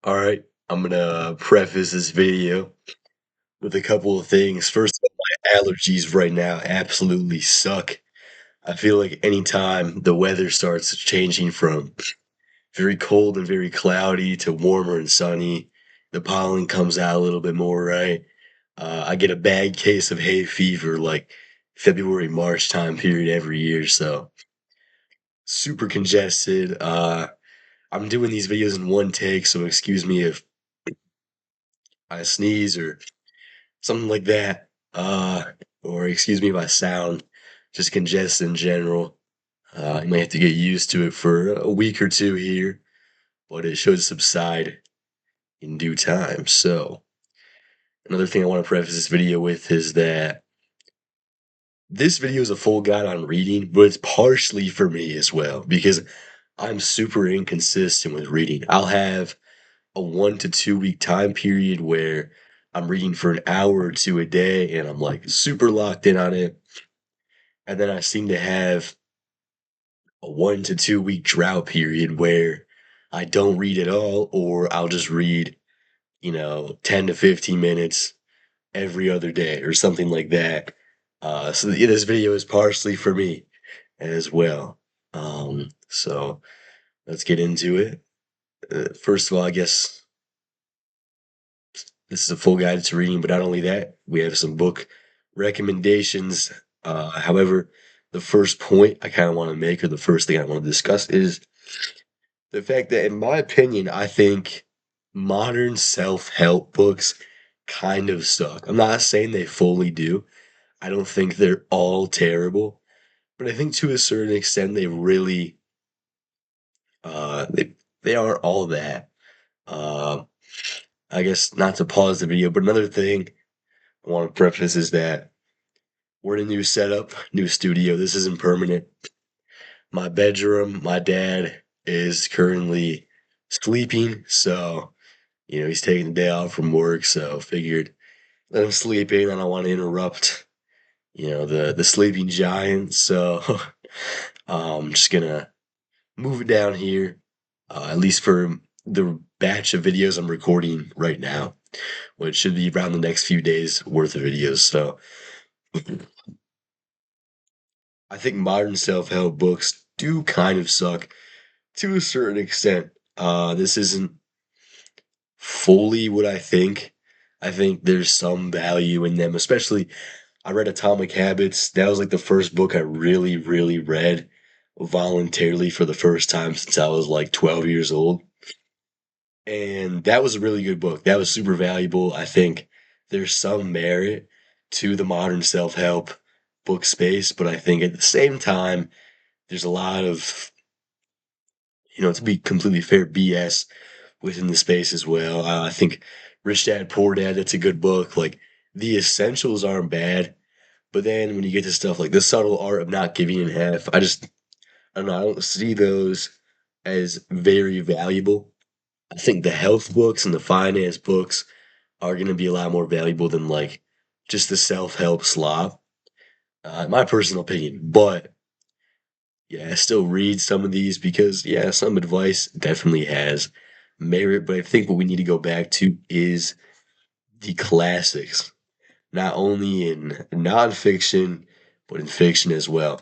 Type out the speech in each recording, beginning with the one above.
All right, I'm gonna preface this video with a couple of things. First of all, my allergies right now absolutely suck. I feel like anytime the weather starts changing from very cold and very cloudy to warmer and sunny, the pollen comes out a little bit more, right? I get a bad case of hay fever like February, March time period every year, so super congested. I'm doing these videos in one take, so excuse me if I sneeze or something like that. Or excuse me if I sound just congested in general. I might have to get used to it for a week or two here, but it should subside in due time. So, another thing I want to preface this video with is that this video is a full guide on reading, but it's partially for me as well because I'm super inconsistent with reading. I'll have a 1 to 2 week time period where I'm reading for an hour or two a day and I'm like super locked in on it. And then I seem to have a 1 to 2 week drought period where I don't read at all, or I'll just read, 10 to 15 minutes every other day or something like that. So this video is partially for me as well. So let's get into it. First of all, I guess this is a full guide to reading, but not only that, we have some book recommendations. However, the first point I kind of want to make, or the first thing I want to discuss, is the fact that, in my opinion, I think modern self help books kind of suck. I'm not saying they fully do. I don't think they're all terrible, but I think to a certain extent they really they aren't all that. Uh, I guess not to pause the video, but another thing I want to preface is that we're in a new setup, new studio. This isn't permanent. My bedroom, my dad is currently sleeping, so he's taking the day off from work, so figured let him sleep in. I don't want to interrupt, the sleeping giant. So I'm just gonna move it down here, at least for the batch of videos I'm recording right now, which should be around the next few days worth of videos. So I think modern self-help books do kind of suck to a certain extent. This isn't fully what I think. I think there's some value in them, especially I read Atomic Habits. That was like the first book I really, really read voluntarily for the first time since I was like 12 years old. And that was a really good book. That was super valuable. I think there's some merit to the modern self help book space, but I think at the same time, there's a lot of, to be completely fair, BS within the space as well. I think Rich Dad Poor Dad, that's a good book. Like, the essentials aren't bad, but then when you get to stuff like The Subtle Art of Not Giving in Half, I don't know, I don't see those as very valuable. I think the health books and the finance books are going to be a lot more valuable than like just the self help slop, in my personal opinion. But yeah, I still read some of these because, yeah, some advice definitely has merit. But I think what we need to go back to is the classics, not only in nonfiction, but in fiction as well.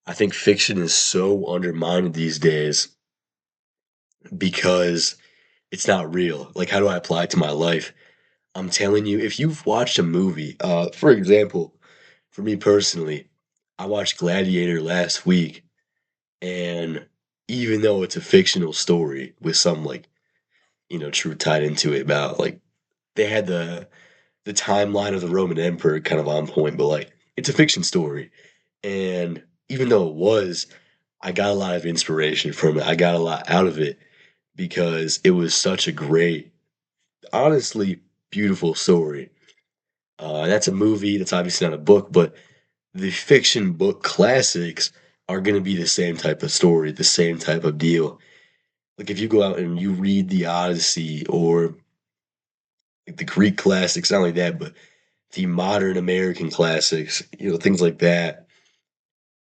I think fiction is so undermined these days because it's not real. Like, how do I apply it to my life? I'm telling you, if you've watched a movie, for example, for me personally, I watched Gladiator last week, and even though it's a fictional story with some like truth tied into it about like they had the timeline of the Roman Emperor kind of on point, but like it's a fiction story, and even though it was, I got a lot of inspiration from it. I got a lot out of it because it was such a great, honestly beautiful story. That's a movie. That's obviously not a book, but the fiction book classics are going to be the same type of story, the same type of deal. Like if you go out and you read the Odyssey or like the Greek classics, not only that, but the modern American classics, things like that,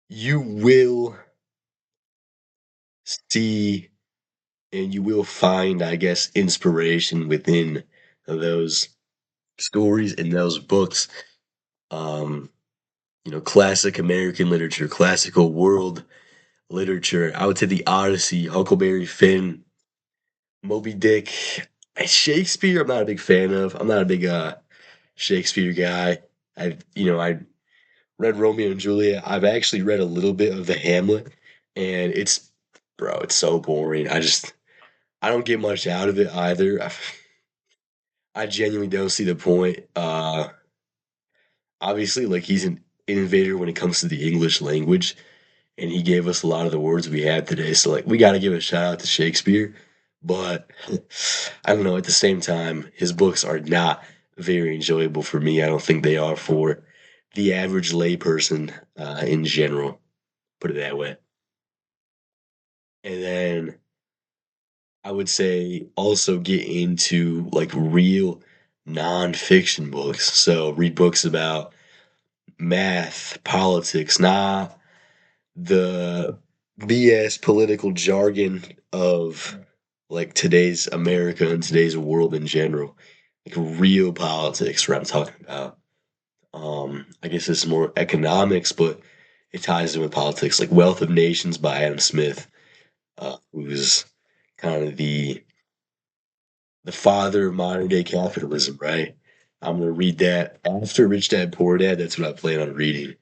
you will see and you will find, I guess, inspiration within those stories in those books. Um, classic American literature, classical world literature. I would say the Odyssey, Huckleberry Finn, Moby Dick. Shakespeare, I'm not a big fan of. I'm not a big Shakespeare guy. I read Romeo and Juliet. I've actually read a little bit of the Hamlet, and bro, it's so boring. I don't get much out of it either. I genuinely don't see the point. Obviously, like he's an innovator when it comes to the English language, and he gave us a lot of the words we have today. So like we got to give a shout out to Shakespeare, but I don't know. At the same time, his books are not very enjoyable for me. I don't think they are for the average layperson in general. Put it that way. And then I would say also get into like real nonfiction books. So read books about math, politics, not the BS political jargon of like today's America and today's world in general. Like real politics, what I'm talking about. I guess it's more economics, but it ties in with politics, like Wealth of Nations by Adam Smith, who's kind of the father of modern day capitalism, right? I'm gonna read that after Rich Dad Poor Dad. That's what I plan on reading.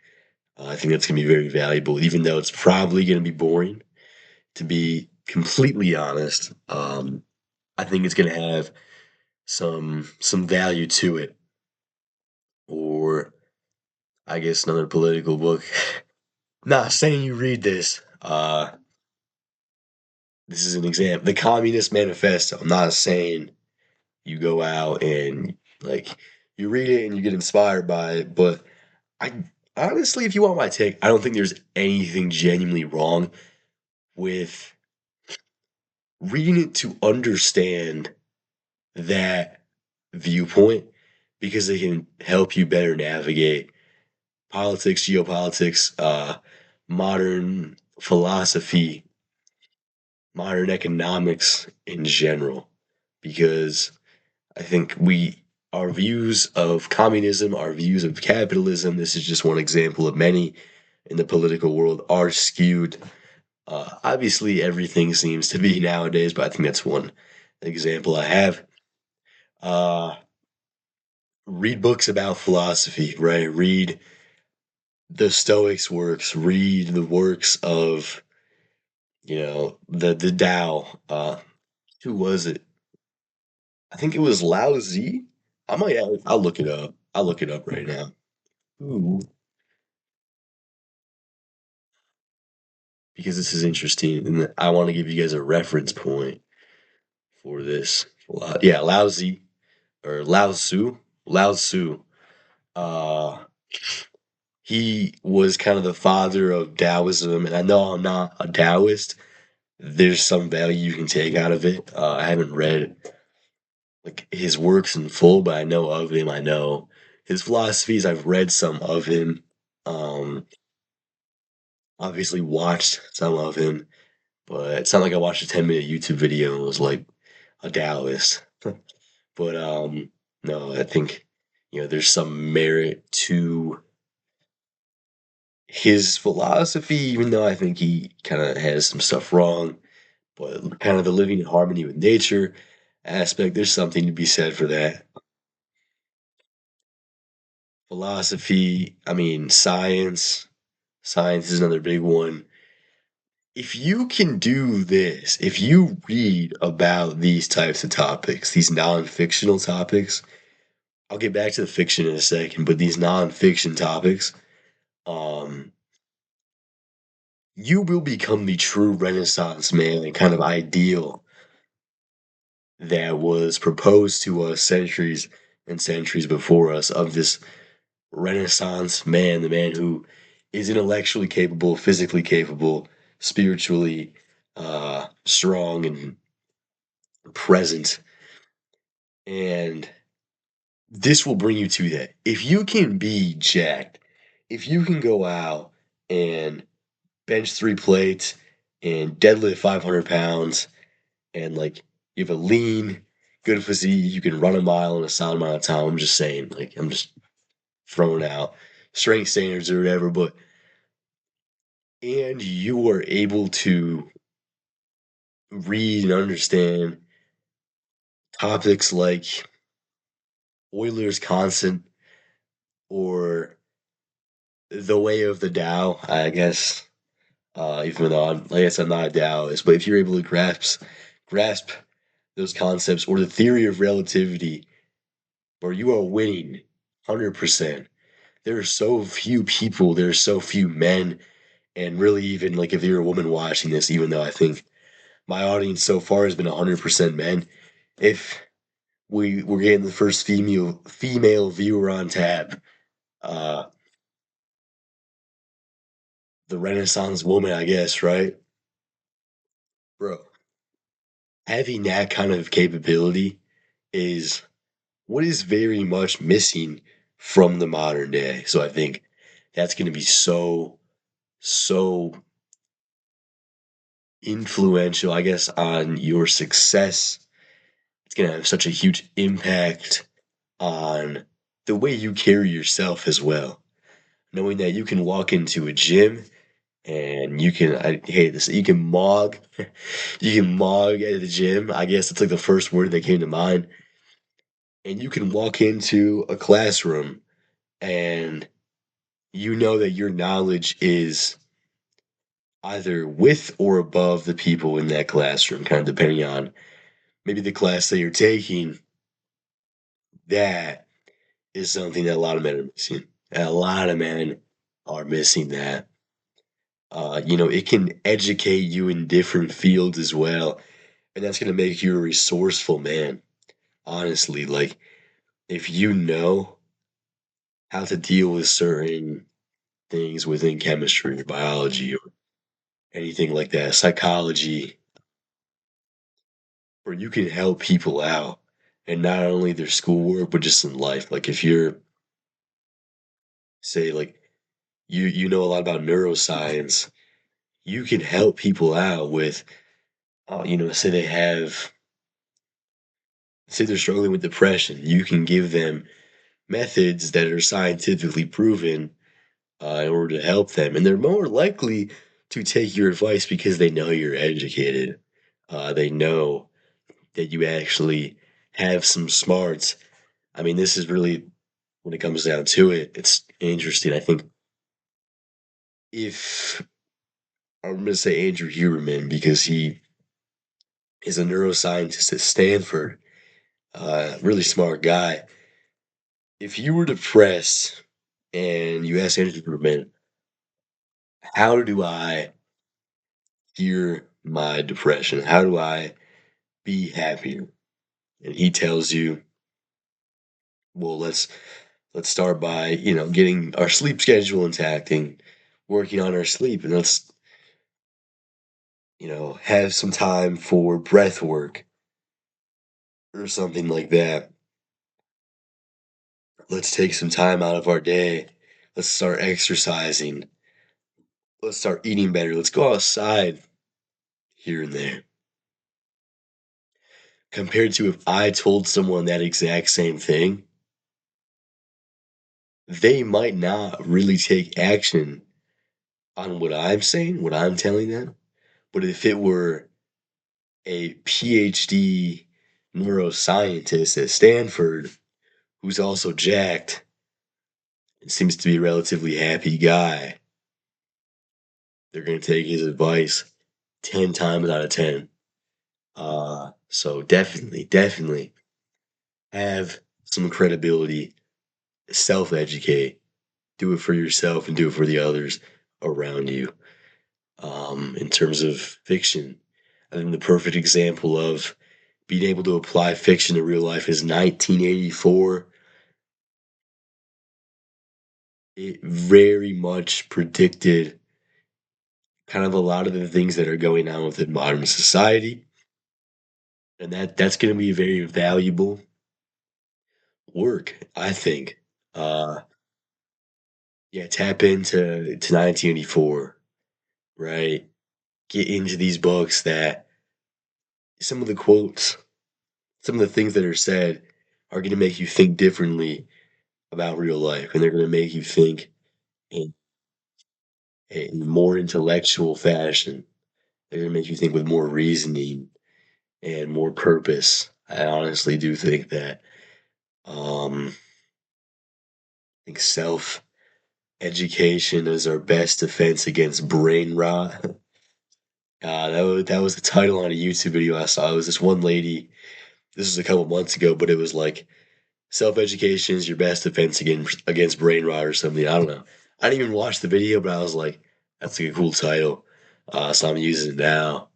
I think that's gonna be very valuable, even though it's probably gonna be boring. To be completely honest, I think it's gonna have some value to it. Or I guess another political book. Not saying you read this. This is an example. The Communist Manifesto. I'm not saying you go out and like you read it and you get inspired by it, but I honestly, if you want my take, I don't think there's anything genuinely wrong with reading it to understand that viewpoint because it can help you better navigate politics, geopolitics, modern philosophy, modern economics in general. Because I think our views of communism, our views of capitalism, this is just one example of many in the political world, are skewed. Obviously, everything seems to be nowadays, but I think that's one example I have. Uh, Read books about philosophy, right? Read the Stoics' works, read the works of, the Tao. Who was it? I think it was Lao Tzu. I'll look it up. I'll look it up right now. Ooh, because this is interesting, and I want to give you guys a reference point for this. Yeah, Lao Tzu or Lao Tzu. Lao Tzu. Uh, he was kind of the father of Taoism, and I know I'm not a Taoist. There's some value you can take out of it. I haven't read like his works in full, but I know of him. I know his philosophies. I've read some of him. Um, Obviously watched some of him, but it's not like I watched a 10-minute YouTube video and was like a Taoist. But no, I think there's some merit to his philosophy, even though I think he kind of has some stuff wrong. But kind of the living in harmony with nature aspect, there's something to be said for that. Philosophy, I mean, science. Science is another big one. If you can do this, if you read about these types of topics, these non-fictional topics, I'll get back to the fiction in a second, but these non-fiction topics, um, you will become the true Renaissance man and kind of ideal that was proposed to us centuries and centuries before us of this Renaissance man, the man who is intellectually capable, physically capable, spiritually strong and present. And this will bring you to that. If you can be jacked, if you can go out and bench 3 plates and deadlift 500 pounds and like you have a lean, good physique, you can run a mile in a solid amount of time. I'm just saying, like I'm just throwing out strength standards or whatever, but and you are able to read and understand topics like Euler's constant or the way of the Tao, I guess. Even though I'm, like I said, I'm not a Taoist, but if you're able to grasp those concepts or the theory of relativity, where you are winning 100%. There are so few people, there are so few men, and really even like if you're a woman watching this, even though I think my audience so far has been 100% men, if we're getting the first female viewer on tap, uh, the Renaissance woman, I guess, right, bro? Having that kind of capability is what is very much missing from the modern day. So I think that's going to be so influential, I guess, on your success. It's going to have such a huge impact on the way you carry yourself as well. Knowing that you can walk into a gym and you can, I hate this, you can mog, you can mog at the gym. I guess it's like the first word that came to mind. And you can walk into a classroom and you know that your knowledge is either with or above the people in that classroom, kind of depending on maybe the class that you're taking. That is something that a lot of men are missing. A lot of men are missing that. It can educate you in different fields as well, and that's going to make you a resourceful man. Honestly, like if you know how to deal with certain things within chemistry or biology or anything like that, psychology, where you can help people out and not only their schoolwork but just in life. Like if you're say like you know a lot about neuroscience, you can help people out with say they have say they're struggling with depression, you can give them methods that are scientifically proven in order to help them, and they're more likely to take your advice because they know you're educated. They know that you actually have some smarts. I mean, this is really when it comes down to it, it's interesting. I think if I'm going to say Andrew Huberman because he is a neuroscientist at Stanford, really smart guy. If you were depressed and you asked Andrew Huberman, how do I cure my depression? How do I be happier? And he tells you, well, let's start by getting our sleep schedule intact and working on our sleep, and let's have some time for breath work or something like that. Let's take some time out of our day. Let's start exercising. Let's start eating better. Let's go outside here and there. Compared to if I told someone that exact same thing, they might not really take action on what I'm saying, what I'm telling them. But if it were a PhD neuroscientist at Stanford who's also jacked and seems to be a relatively happy guy, they're going to take his advice 10 times out of 10. So definitely have some credibility, self educate, do it for yourself and do it for the others around you. In terms of fiction, I think the perfect example of being able to apply fiction to real life is 1984. It very much predicted kind of a lot of the things that are going on within modern society, and that's going to be very valuable work, I think. Uh, yeah, tap into 1984, right? Get into these books that some of the quotes, some of the things that are said are going to make you think differently about real life, and they're going to make you think in a more intellectual fashion. They're going to make you think with more reasoning and more purpose. I honestly do think that. I think self education is our best defense against brain rot. That was the title on a YouTube video I saw. It was this one lady. This was a couple months ago, but it was like self education is your best defense against brain rot or something. I don't know. I didn't even watch the video, but I was like, that's a cool title. So I'm using it now.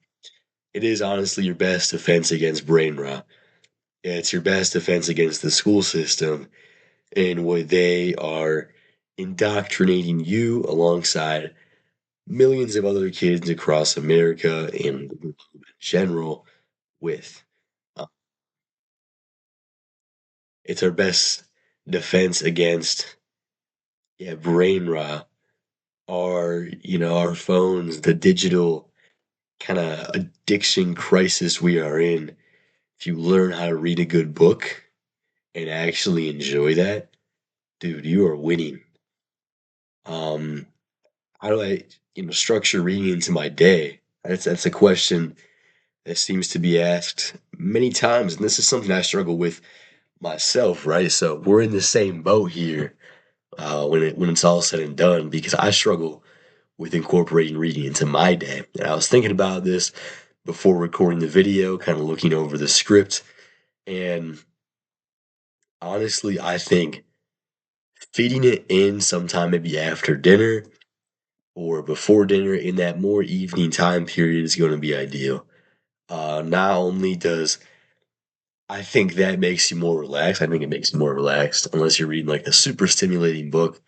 It is honestly your best defense against brain rot. Yeah, it's your best defense against the school system and what they are indoctrinating you alongside millions of other kids across America and the globe in general with. Uh, it's our best defense against, yeah, brain rot, our phones, the digital kind of addiction crisis we are in. If you learn how to read a good book and actually enjoy that, dude, you are winning. Um, how do I, structure reading into my day? That's a question that seems to be asked many times, and this is something I struggle with myself, right? So we're in the same boat here when it's all said and done, because I struggle with incorporating reading into my day. And I was thinking about this before recording the video, kind of looking over the script, and honestly, I think feeding it in sometime maybe after dinner or before dinner in that more evening time period is going to be ideal. Not only does I think that makes you more relaxed. I think it makes you more relaxed unless you're reading like a super stimulating book.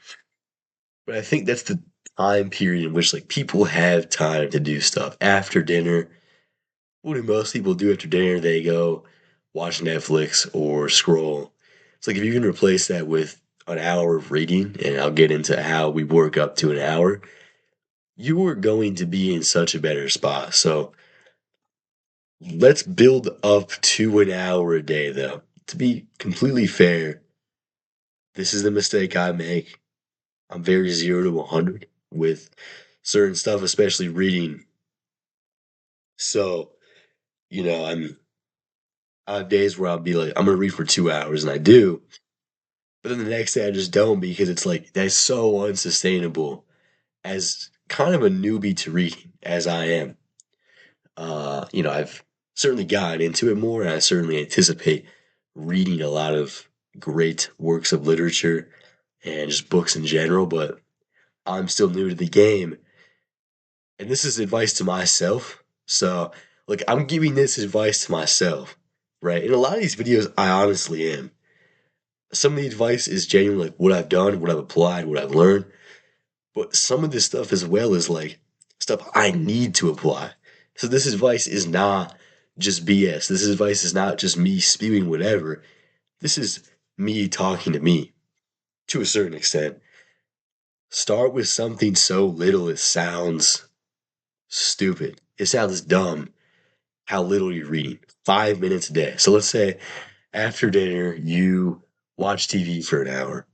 But I think that's the time period in which like people have time to do stuff after dinner. What do most people do after dinner? They go watch Netflix or scroll. It's like if you can replace that with an hour of reading, and I'll get into how we work up to an hour, you are going to be in such a better spot. So let's build up to an hour a day, though. To be completely fair, this is the mistake I make. I'm very 0 to 100 with certain stuff, especially reading. So, I have days where I'll be like, I'm gonna read for 2 hours, and I do. But then the next day I just don't because it's like that's so unsustainable as kind of a newbie to reading as I am. I've certainly gotten into it more, and I certainly anticipate reading a lot of great works of literature and just books in general, but I'm still new to the game. And this is advice to myself. So, like, I'm giving this advice to myself, right? In a lot of these videos, I honestly am. Some of the advice is genuinely like what I've done, what I've applied, what I've learned. But some of this stuff as well is like stuff I need to apply. So this advice is not just BS. This advice is not just me spewing whatever. This is me talking to me to a certain extent. Start with something so little it sounds stupid. It sounds dumb how little you're reading. 5 minutes a day. So let's say after dinner you watch TV for an hour.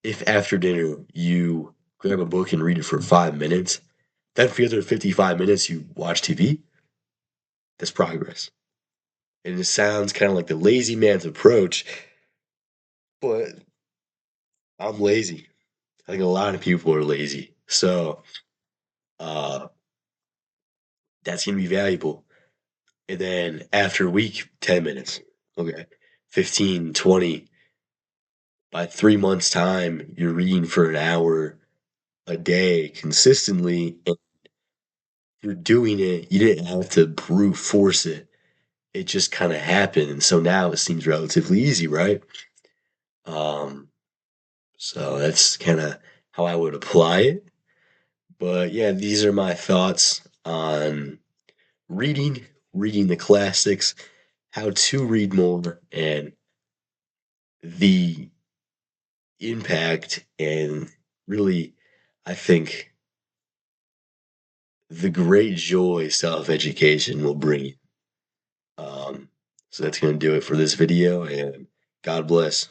If after dinner you grab a book and read it for 5 minutes, then for the other 55 minutes you watch TV, that's progress. And it sounds kind of like the lazy man's approach, but I'm lazy. I think a lot of people are lazy. So uh, that's going to be valuable. And then after a week, 10 minutes. Okay. 15, 20. By 3 months' time, you're reading for an hour a day consistently. And you're doing it. You didn't have to brute force it. It just kind of happened. And so now it seems relatively easy, right? Um, so that's kind of how I would apply it. But yeah, these are my thoughts on reading the classics, how to read more, and the impact and really, I think, the great joy self education will bring you. So that's gonna do it for this video, and God bless.